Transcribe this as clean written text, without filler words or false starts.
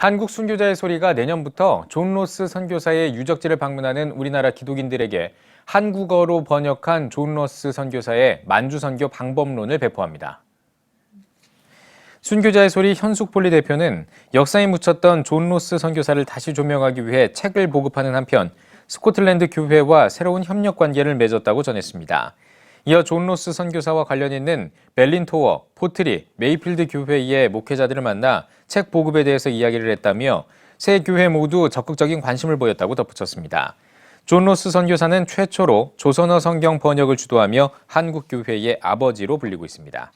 한국 순교자의 소리가 내년부터 존 로스 선교사의 유적지를 방문하는 우리나라 기독인들에게 한국어로 번역한 존 로스 선교사의 만주선교 방법론을 배포합니다. 순교자의 소리 현숙폴리 대표는 역사에 묻혔던 존 로스 선교사를 다시 조명하기 위해 책을 보급하는 한편 스코틀랜드 교회와 새로운 협력 관계를 맺었다고 전했습니다. 이어 존 로스 선교사와 관련 있는 벨린 토어, 포트리, 메이필드 교회의 목회자들을 만나 책 보급에 대해서 이야기를 했다며 세 교회 모두 적극적인 관심을 보였다고 덧붙였습니다. 존 로스 선교사는 최초로 조선어 성경 번역을 주도하며 한국 교회의 아버지로 불리고 있습니다.